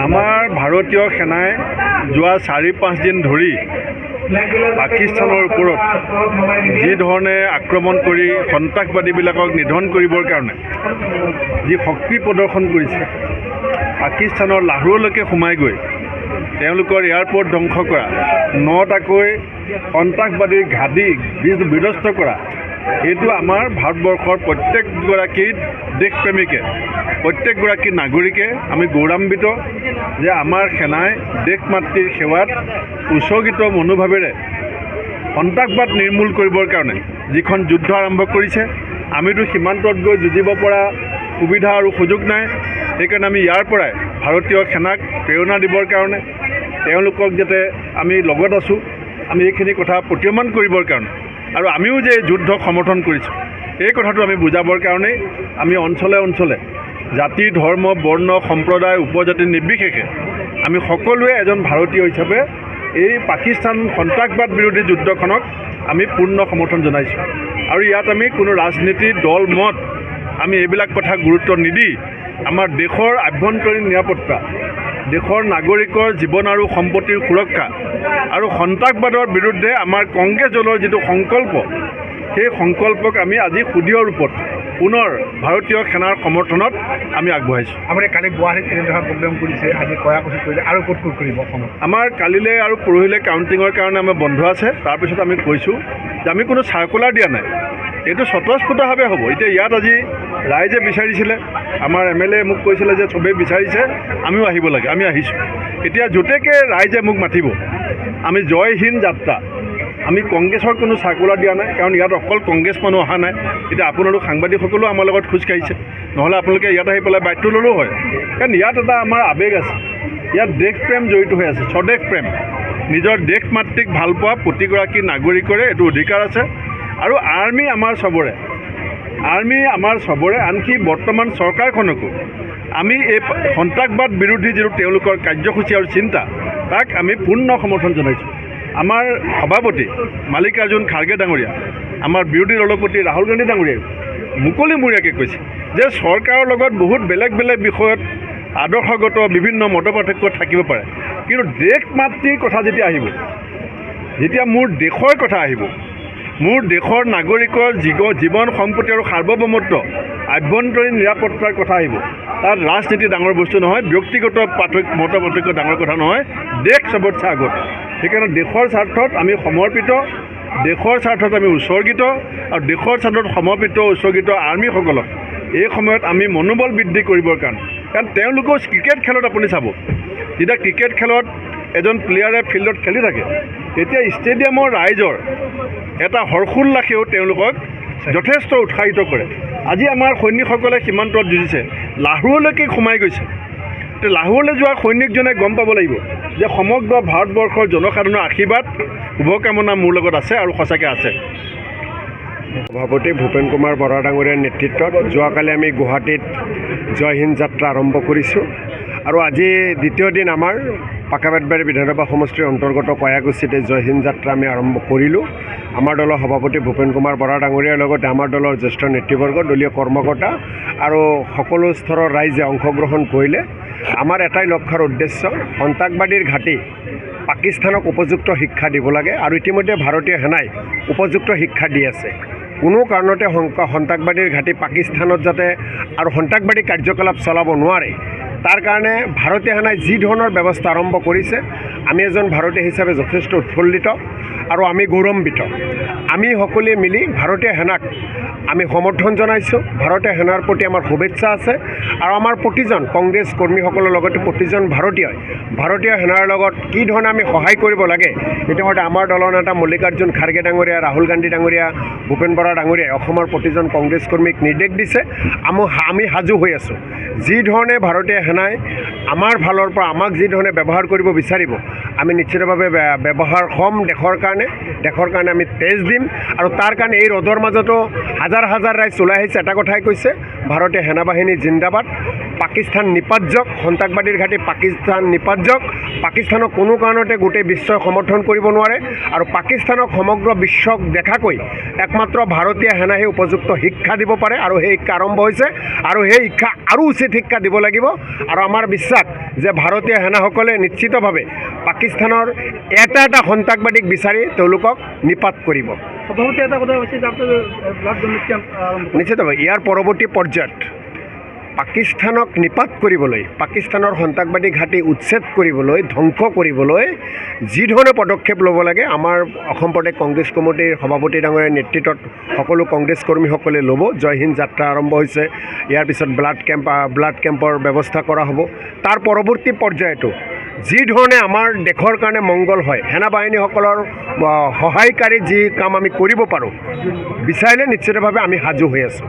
আমাৰ ভাৰতীয় সেনাই যোৱা 4-5 দিন ধৰি পাকিস্তানৰ ওপৰত যি ধৰণে আক্ৰমণ কৰি সন্ত্ৰাসবাদীবিলাকক নিধন কৰিবৰ কাৰণে যি শক্তি প্ৰদৰ্শন কৰিছে, পাকিস্তানৰ লাহোৰলৈকে সোমাই গৈ তেওঁলোকৰ এয়াৰপৰ্ট ধ্বংস কৰা, 9টাকৈ সন্ত্ৰাসবাদীৰ ঘাটি বিধ্বস্ত কৰা, এইটো আমাৰ ভাৰতবৰ্ষৰ প্ৰত্যেকগৰাকী দেশপ্ৰেমীকে, প্ৰত্যেকগৰাকী নাগৰিকে আমি গৌৰৱান্বিত যে আমাৰ সেনাই দেশ মাতৃৰ সেৱাত উৎসৰ্গিত মনোভাৱেৰে সন্ত্ৰাসবাদ নিৰ্মূল কৰিবৰ কাৰণে যিখন যুদ্ধ আৰম্ভ কৰিছে। আমিতো সীমান্তত গৈ যুঁজিব পৰা সুবিধা আৰু সুযোগ নাই, সেইকাৰণে আমি ইয়াৰ পৰাই ভাৰতীয় সেনাক প্ৰেৰণা দিবৰ কাৰণে, তেওঁলোকক যাতে আমি লগত আছোঁ, আমি এইখিনি কথা প্ৰতীয়মান কৰিবৰ কাৰণে আৰু আমিও যে এই যুদ্ধক সমৰ্থন কৰিছোঁ এই কথাটো আমি বুজাবৰ কাৰণেই আমি অঞ্চলে অঞ্চলে জাতি, ধৰ্ম, বৰ্ণ, সম্প্ৰদায়, উপজাতি নিৰ্বিশেষে আমি সকলোৱে এজন ভাৰতীয় হিচাপে এই পাকিস্তান সন্ত্ৰাসবাদ বিৰোধী যুদ্ধখনক আমি পূৰ্ণ সমৰ্থন জনাইছোঁ। আৰু ইয়াত আমি কোনো ৰাজনীতি দল মত আমি এইবিলাক কথা গুৰুত্ব নিদি আমাৰ দেশৰ আভ্যন্তৰীণ নিৰাপত্তা, দেশৰ নাগৰিকৰ জীৱন আৰু সম্পত্তিৰ সুৰক্ষা আৰু সন্ত্ৰাসবাদৰ বিৰুদ্ধে আমাৰ কংগ্ৰেছ দলৰ যিটো সংকল্প, সেই সংকল্পক আমি আজি সুদৃঢ় ৰূপত পুনৰ ভাৰতীয় সেনাৰ সমৰ্থনত আমি আগবঢ়াইছোঁ। আপুনি কালি গুৱাহাটীত এনেধৰণৰ প্ৰগ্ৰেম কৰিছে, আজি কয়াকুছিত কৰিলে, আৰু ক'ত ক'ত কৰিব অসমত? আমাৰ কালিলৈ আৰু পৰহিলৈ কাউণ্টিঙৰ কাৰণে আমাৰ বন্ধ আছে। তাৰপিছত আমি কৈছোঁ যে আমি কোনো চাৰ্কুলাৰ দিয়া নাই, এইটো স্বতঃস্ফূৰ্তভাৱে হ'ব। এতিয়া ইয়াত আজি ৰাইজে বিচাৰিছিলে, আমাৰ MLA মোক কৈছিলে যে চবেই বিচাৰিছে আমিও আহিব লাগে, আমি আহিছোঁ। এতিয়া য'তেকে ৰাইজে মোক মাতিব আমি জয় হিন্দ যাত্ৰা, আমি কংগ্ৰেছৰ কোনো চাৰ্কুলাৰ দিয়া নাই, কাৰণ ইয়াত অকল কংগ্ৰেছ মানুহ অহা নাই। এতিয়া আপোনালোক সাংবাদিকসকলেও আমাৰ লগত খোজকাঢ়িছে, নহ'লে আপোনালোকে ইয়াত আহি পেলাই বাধ্য ল'লেও হয়, কাৰণ ইয়াত এটা আমাৰ আৱেগ আছে, ইয়াত দেশপ্ৰেম জড়িত হৈ আছে, স্বদেশ প্ৰেম, নিজৰ দেশ মাতৃক ভাল পোৱা প্ৰতিগৰাকী নাগৰিকৰে এইটো অধিকাৰ আছে। আৰু আৰ্মি আমাৰ চবৰে, আনকি বৰ্তমান চৰকাৰখনকো আমি এই সন্ত্ৰাসবাদ বিৰোধী যিটো তেওঁলোকৰ কাৰ্যসূচী আৰু চিন্তা, তাক আমি পূৰ্ণ সমৰ্থন জনাইছোঁ। আমাৰ সভাপতি মাল্লিকাৰ্জুন খাৰ্গে ডাঙৰীয়া, আমাৰ বিৰোধী দলপতি ৰাহুল গান্ধী ডাঙৰীয়াই মুকলিমূৰীয়াকৈ কৈছে যে চৰকাৰৰ লগত বহুত বেলেগ বেলেগ বিষয়ত আদৰ্শগত বিভিন্ন মতপাৰ্থক্য থাকিব পাৰে, কিন্তু দেশ মাতৃৰ কথা যেতিয়া আহিব, যেতিয়া মোৰ দেশৰ কথা আহিব, মোৰ দেশৰ নাগৰিকৰ জীৱন সম্পত্তি আৰু সাৰ্বভৌমত্ব, আভ্যন্তৰীণ নিৰাপত্তাৰ কথা আহিব, তাত ৰাজনীতি ডাঙৰ বস্তু নহয়, ব্যক্তিগত মতপাৰ্থক্য ডাঙৰ কথা নহয়, দেশ চবতছে আগত। সেইকাৰণে দেশৰ স্বাৰ্থত আমি সমৰ্পিত, দেশৰ স্বাৰ্থত আমি উৎসৰ্গিত, আৰু দেশৰ স্বাৰ্থত সমৰ্পিত উৎসৰ্গিত আৰ্মিসকলক এই সময়ত আমি মনোবল বৃদ্ধি কৰিবৰ কাৰণে, কাৰণ তেওঁলোকেও ক্ৰিকেট খেলত আপুনি চাব, যেতিয়া ক্ৰিকেট খেলত এজন প্লেয়াৰে ফিল্ডত খেলি থাকে, তেতিয়া ষ্টেডিয়ামৰ ৰাইজৰ এটা হৰ্ষোল্লাসেও তেওঁলোকক যথেষ্ট উৎসাহিত কৰে। আজি আমাৰ সৈনিকসকলে সীমান্তত যুঁজিছে, লাহোৰলৈকে সোমাই গৈছে। লাহোৰলৈ যোৱা সৈনিকজনে গম পাব লাগিব যে সমগ্ৰ ভাৰতবৰ্ষৰ জনসাধাৰণৰ আশীৰ্বাদ, শুভকামনা মোৰ লগত আছে আৰু সঁচাকৈ আছে। সভাপতি ভূপেন কুমাৰ বৰা ডাঙৰীয়াৰ নেতৃত্বত যোৱাকালি আমি গুৱাহাটীত জয় হিন্দ যাত্ৰা আৰম্ভ কৰিছোঁ, আৰু আজি দ্বিতীয় দিন আমাৰ পাকাবেতবাৰী বিধানসভা সমষ্টিৰ অন্তৰ্গত কয়াকুছিতে জয় হিন্দ যাত্ৰা আমি আৰম্ভ কৰিলোঁ। আমাৰ দলৰ সভাপতি ভূপেন কুমাৰ বৰা ডাঙৰীয়াৰ লগতে আমাৰ দলৰ জ্যেষ্ঠ নেতৃবৰ্গ, দলীয় কৰ্মকৰ্তা আৰু সকলো স্তৰৰ ৰাইজে অংশগ্ৰহণ কৰিলে। আমাৰ এটাই লক্ষ্যৰ উদ্দেশ্য, সন্ত্ৰাসবাদীৰ ঘাটি পাকিস্তানক উপযুক্ত শিক্ষা দিব লাগে, আৰু ইতিমধ্যে ভাৰতীয় সেনাই উপযুক্ত শিক্ষা দি আছে। কোনো কাৰণতে সন্ত্ৰাসবাদীৰ ঘাটি পাকিস্তানত যাতে আৰু সন্ত্ৰাসবাদী কাৰ্যকলাপ চলাব নোৱাৰে, তাৰ কাৰণে ভাৰতীয় সেনাই যি ধৰণৰ ব্যৱস্থা আৰম্ভ কৰিছে, আমি এজন ভাৰতীয় হিচাপে যথেষ্ট উৎফুল্লিত আৰু আমি গৌৰৱান্বিত। আমি সকলোৱে মিলি ভাৰতীয় সেনাক আমি সমৰ্থন জনাইছোঁ, ভাৰতীয় সেনাৰ প্ৰতি আমাৰ শুভেচ্ছা আছে, আৰু আমাৰ প্ৰতিজন কংগ্ৰেছ কৰ্মীসকলৰ লগতে প্ৰতিজন ভাৰতীয় সেনাৰ লগত কি ধৰণে আমি সহায় কৰিব লাগে, ইতিমধ্যে আমাৰ দলৰ নেতা মল্লিকাৰ্জুন খাৰ্গে ডাঙৰীয়া, ৰাহুল গান্ধী ডাঙৰীয়া, ভূপেন বৰা ডাঙৰীয়াই অসমৰ প্ৰতিজন কংগ্ৰেছ কৰ্মীক নিৰ্দেশ দিছে। আমি সাজু হৈ আছোঁ। যি ধৰণে ভাৰতীয় সেনাই আমাৰ ফালৰ পৰা আমাক যি ধৰণে ব্যৱহাৰ কৰিব বিচাৰিব, আমি নিশ্চিতভাৱে ব্যৱহাৰ হ'ম দেশৰ কাৰণে আমি তেজ দিম। আৰু তাৰ কাৰণে এই ৰ'দৰ মাজতো হাজাৰ হাজাৰ ৰাইজ ওলাই আহিছে, এটা কথাই কৈছে, ভাৰতীয় সেনাবাহিনী জিন্দাবাদ, পাকিস্তান নিপাত যাওক, সন্ত্ৰাসবাদীৰ ঘাটি পাকিস্তান নিপাত যাওক। পাকিস্তানক কোনো কাৰণতে গোটেই বিশ্বই সমৰ্থন কৰিব নোৱাৰে আৰু পাকিস্তানক সমগ্ৰ বিশ্বক দেখাকৈ একমাত্ৰ ভাৰতীয় সেনাহে উপযুক্ত শিক্ষা দিব পাৰে আৰু সেই শিক্ষা আৰম্ভ হৈছে আৰু সেই শিক্ষা আৰু উচিত শিক্ষা দিব লাগিব। আৰু আমাৰ বিশ্বাস যে ভাৰতীয় সেনাসকলে নিশ্চিতভাৱে পাকিস্তানৰ এটা সন্ত্ৰাসবাদীক বিচাৰি তেওঁলোকক নিপাত কৰিব। সভাপতি এটা কথা হৈছে যে আপোনাৰ ব্লাড ডোনেট কেম্প আৰম্ভ নিশ্চিতভাৱে ইয়াৰ পৰৱৰ্তী পৰ্যায়ত পাকিস্তানক নিপাত কৰিবলৈ, পাকিস্তানৰ সন্ত্ৰাসবাদী ঘাটি উচ্ছেদ কৰিবলৈ, ধ্বংস কৰিবলৈ যি ধৰণে পদক্ষেপ ল'ব লাগে আমাৰ অসম প্ৰদেশ কংগ্ৰেছ কমিটিৰ সভাপতি ডাঙৰীয়াৰ নেতৃত্বত সকলো কংগ্ৰেছ কৰ্মীসকলে ল'ব। জয় হিন্দ যাত্ৰা আৰম্ভ হৈছে। ইয়াৰ পিছত ব্লাড কেম্পৰ ব্যৱস্থা কৰা হ'ব। তাৰ পৰৱৰ্তী পৰ্যায়তো যি ধৰণে আমাৰ দেশৰ কাৰণে মংগল হয়, সেনা বাহিনীসকলৰ সহায়কাৰী যি কাম আমি কৰিব পাৰোঁ বিচাৰিলে নিশ্চিতভাৱে আমি সাজু হৈ আছোঁ।